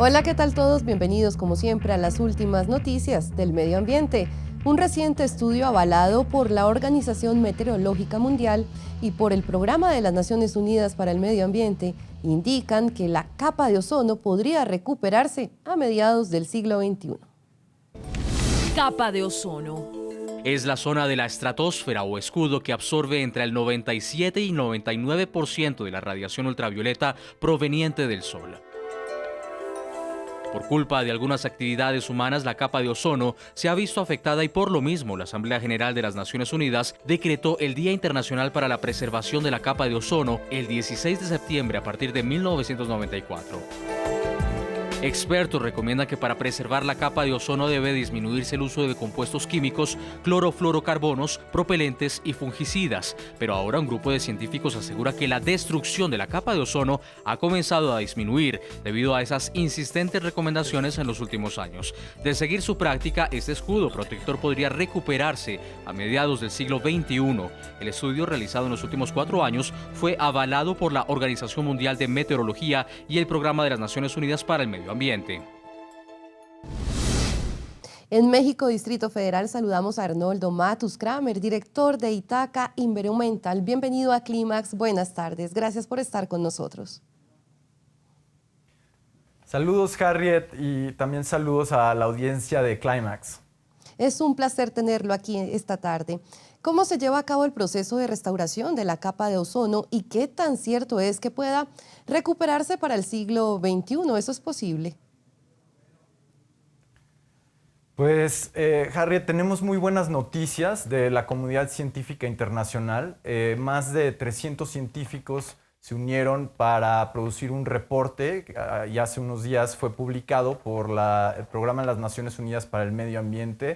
Hola, ¿qué tal todos? Bienvenidos como siempre a las últimas noticias del medio ambiente. Un reciente estudio avalado por la Organización Meteorológica Mundial y por el Programa de las Naciones Unidas para el Medio Ambiente indican que la capa de ozono podría recuperarse a mediados del siglo XXI. Capa de ozono. Es la zona de la estratosfera o escudo que absorbe entre el 97 y 99% de la radiación ultravioleta proveniente del Sol. Por culpa de algunas actividades humanas, la capa de ozono se ha visto afectada y por lo mismo la Asamblea General de las Naciones Unidas decretó el Día Internacional para la Preservación de la Capa de Ozono el 16 de septiembre a partir de 1994. Expertos recomiendan que para preservar la capa de ozono debe disminuirse el uso de compuestos químicos, clorofluorocarbonos, propelentes y fungicidas. Pero ahora un grupo de científicos asegura que la destrucción de la capa de ozono ha comenzado a disminuir debido a esas insistentes recomendaciones en los últimos años. De seguir su práctica, este escudo protector podría recuperarse a mediados del siglo XXI. El estudio realizado en los últimos 4 años fue avalado por la Organización Mundial de Meteorología y el Programa de las Naciones Unidas para el Medio Ambiente. En México, Distrito Federal, saludamos a Arnoldo Matus Kramer, director de Itaca Environmental. Bienvenido a Clímax. Buenas tardes. Gracias por estar con nosotros. Saludos, Harriet, y también saludos a la audiencia de Clímax. Es un placer tenerlo aquí esta tarde. ¿Cómo se lleva a cabo el proceso de restauración de la capa de ozono y qué tan cierto es que pueda recuperarse para el siglo XXI? ¿Eso es posible? Pues, Harriet, tenemos muy buenas noticias de la comunidad científica internacional. Más de 300 científicos se unieron para producir un reporte y hace unos días fue publicado por el Programa de las Naciones Unidas para el Medio Ambiente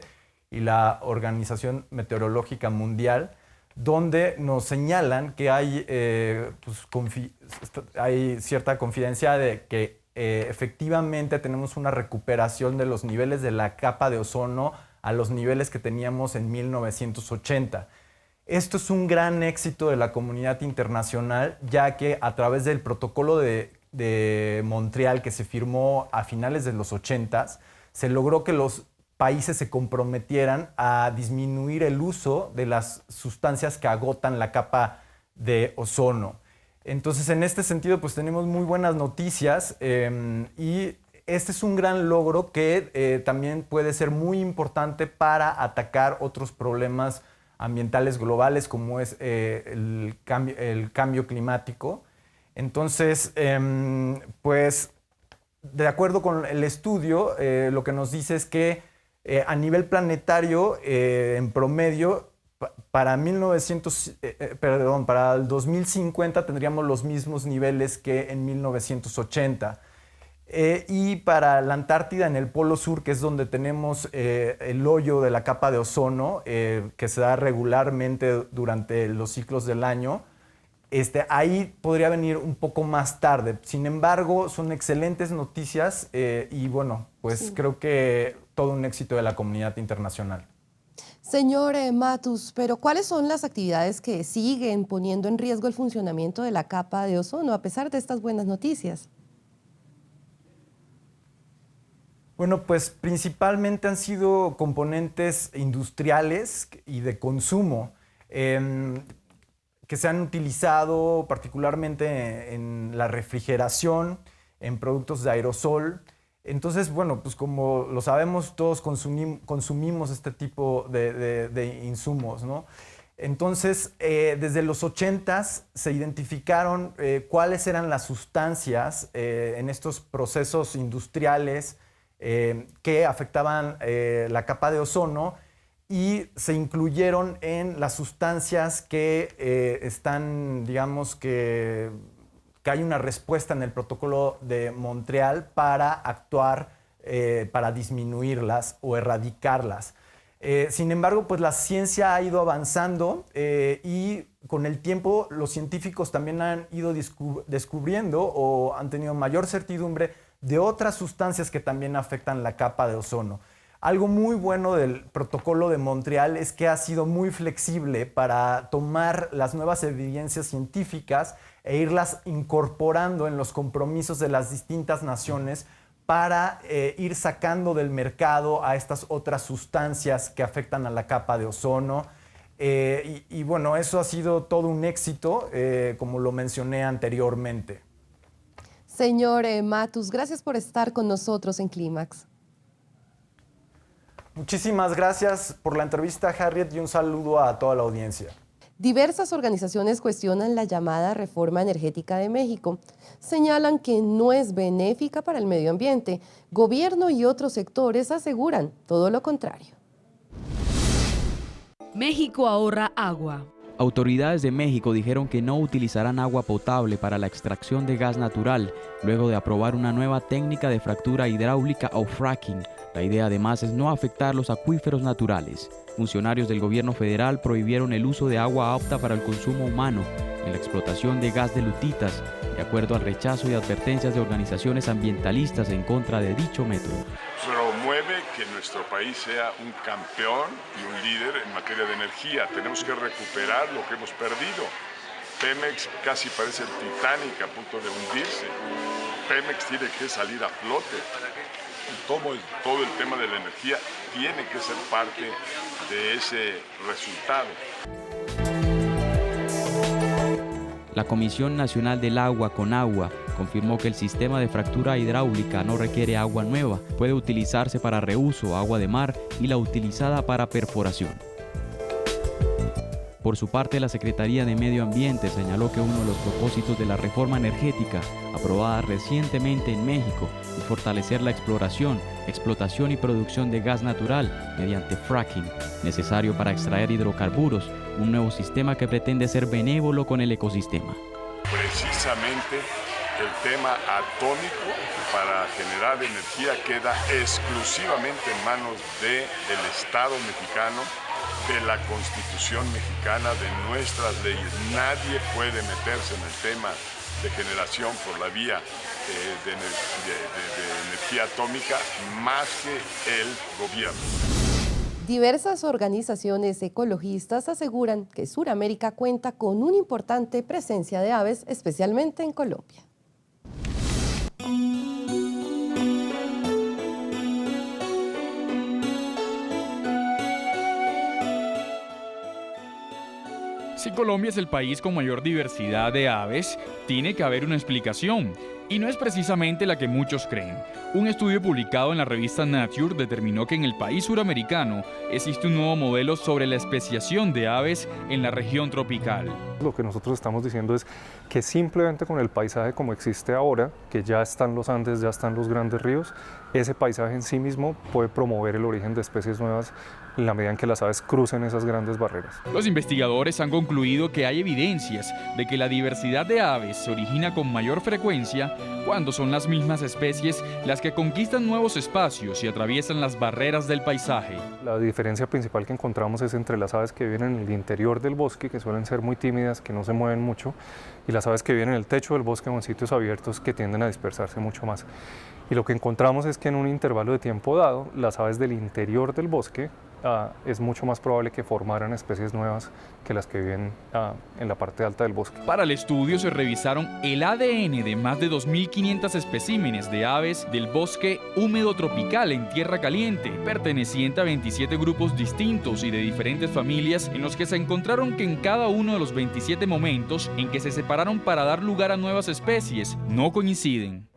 y la Organización Meteorológica Mundial, donde nos señalan que hay cierta confidencia de que efectivamente tenemos una recuperación de los niveles de la capa de ozono a los niveles que teníamos en 1980. Esto es un gran éxito de la comunidad internacional, ya que a través del protocolo de Montreal que se firmó a finales de los 80s, se logró que los países se comprometieran a disminuir el uso de las sustancias que agotan la capa de ozono. Entonces, en este sentido, pues tenemos muy buenas noticias y este es un gran logro que también puede ser muy importante para atacar otros problemas ambientales globales como es el cambio climático. Entonces, pues de acuerdo con el estudio, lo que nos dice es que a nivel planetario, en promedio, para el 2050 tendríamos los mismos niveles que en 1980. Y para la Antártida, en el Polo Sur, que es donde tenemos el hoyo de la capa de ozono, que se da regularmente durante los ciclos del año, ahí podría venir un poco más tarde. Sin embargo, son excelentes noticias y bueno, pues sí, creo que todo un éxito de la comunidad internacional. Señor Matus, pero ¿cuáles son las actividades que siguen poniendo en riesgo el funcionamiento de la capa de ozono a pesar de estas buenas noticias? Bueno, pues principalmente han sido componentes industriales y de consumo que se han utilizado particularmente en la refrigeración, en productos de aerosol. Entonces, bueno, pues como lo sabemos, todos consumimos este tipo de insumos, ¿no? Entonces, desde los 80s se identificaron cuáles eran las sustancias en estos procesos industriales que afectaban la capa de ozono y se incluyeron en las sustancias que están, digamos que hay una respuesta en el protocolo de Montreal para actuar, para disminuirlas o erradicarlas. Sin embargo, pues la ciencia ha ido avanzando y con el tiempo los científicos también han ido descubriendo o han tenido mayor certidumbre de otras sustancias que también afectan la capa de ozono. Algo muy bueno del protocolo de Montreal es que ha sido muy flexible para tomar las nuevas evidencias científicas e irlas incorporando en los compromisos de las distintas naciones para ir sacando del mercado a estas otras sustancias que afectan a la capa de ozono. Y bueno, eso ha sido todo un éxito, como lo mencioné anteriormente. Señor Matus, gracias por estar con nosotros en Clímax. Muchísimas gracias por la entrevista, Harriet, y un saludo a toda la audiencia. Diversas organizaciones cuestionan la llamada reforma energética de México. Señalan que no es benéfica para el medio ambiente. Gobierno y otros sectores aseguran todo lo contrario. México ahorra agua. Autoridades de México dijeron que no utilizarán agua potable para la extracción de gas natural, luego de aprobar una nueva técnica de fractura hidráulica o fracking. La idea además es no afectar los acuíferos naturales. Funcionarios del gobierno federal prohibieron el uso de agua apta para el consumo humano en la explotación de gas de lutitas, de acuerdo al rechazo y advertencias de organizaciones ambientalistas en contra de dicho método. Promueve que nuestro país sea un campeón y un líder en materia de energía. Tenemos que recuperar lo que hemos perdido. Pemex casi parece el Titanic a punto de hundirse. Pemex tiene que salir a flote. Todo el tema de la energía tiene que ser parte de ese resultado. La Comisión Nacional del Agua, CONAGUA, confirmó que el sistema de fractura hidráulica no requiere agua nueva, puede utilizarse para reuso, agua de mar y la utilizada para perforación. Por su parte, la Secretaría de Medio Ambiente señaló que uno de los propósitos de la reforma energética, aprobada recientemente en México, es fortalecer la exploración, explotación y producción de gas natural mediante fracking, necesario para extraer hidrocarburos, un nuevo sistema que pretende ser benévolo con el ecosistema. Precisamente el tema atómico para generar energía queda exclusivamente en manos del Estado mexicano, de la Constitución mexicana, de nuestras leyes. Nadie puede meterse en el tema de generación por la vía de energía atómica más que el gobierno. Diversas organizaciones ecologistas aseguran que Sudamérica cuenta con una importante presencia de aves, especialmente en Colombia. Si Colombia es el país con mayor diversidad de aves, tiene que haber una explicación. Y no es precisamente la que muchos creen. Un estudio publicado en la revista Nature determinó que en el país suramericano existe un nuevo modelo sobre la especiación de aves en la región tropical. Lo que nosotros estamos diciendo es que simplemente con el paisaje como existe ahora, que ya están los Andes, ya están los grandes ríos, ese paisaje en sí mismo puede promover el origen de especies nuevas en la medida en que las aves crucen esas grandes barreras. Los investigadores han concluido que hay evidencias de que la diversidad de aves se origina con mayor frecuencia cuando son las mismas especies las que conquistan nuevos espacios y atraviesan las barreras del paisaje. La diferencia principal que encontramos es entre las aves que viven en el interior del bosque, que suelen ser muy tímidas, que no se mueven mucho, y las aves que viven en el techo del bosque o en sitios abiertos, que tienden a dispersarse mucho más. Y lo que encontramos es que en un intervalo de tiempo dado, las aves del interior del bosque es mucho más probable que formaran especies nuevas que las que viven en la parte alta del bosque. Para el estudio se revisaron el ADN de más de 2.500 especímenes de aves del bosque húmedo tropical en tierra caliente, perteneciente a 27 grupos distintos y de diferentes familias, en los que se encontraron que en cada uno de los 27 momentos en que se separaron para dar lugar a nuevas especies, no coinciden.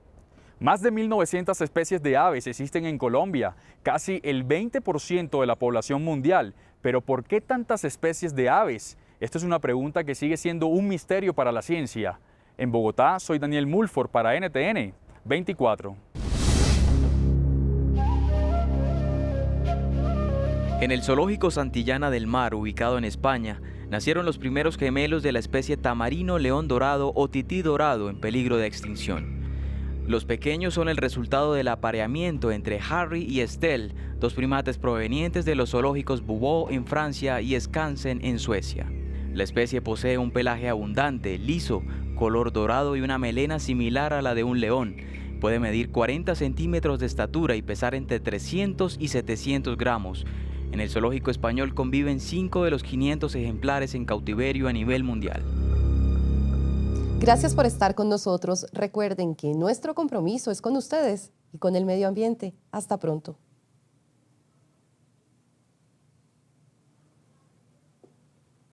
Más de 1.900 especies de aves existen en Colombia, casi el 20% de la población mundial. Pero ¿por qué tantas especies de aves? Esta es una pregunta que sigue siendo un misterio para la ciencia. En Bogotá, soy Daniel Mulford para NTN 24. En el zoológico Santillana del Mar, ubicado en España, nacieron los primeros gemelos de la especie tamarino león dorado o tití dorado en peligro de extinción. Los pequeños son el resultado del apareamiento entre Harry y Estelle, dos primates provenientes de los zoológicos Beauvais en Francia y Skansen en Suecia. La especie posee un pelaje abundante, liso, color dorado y una melena similar a la de un león. Puede medir 40 centímetros de estatura y pesar entre 300 y 700 gramos. En el zoológico español conviven 5 de los 500 ejemplares en cautiverio a nivel mundial. Gracias por estar con nosotros. Recuerden que nuestro compromiso es con ustedes y con el medio ambiente. Hasta pronto.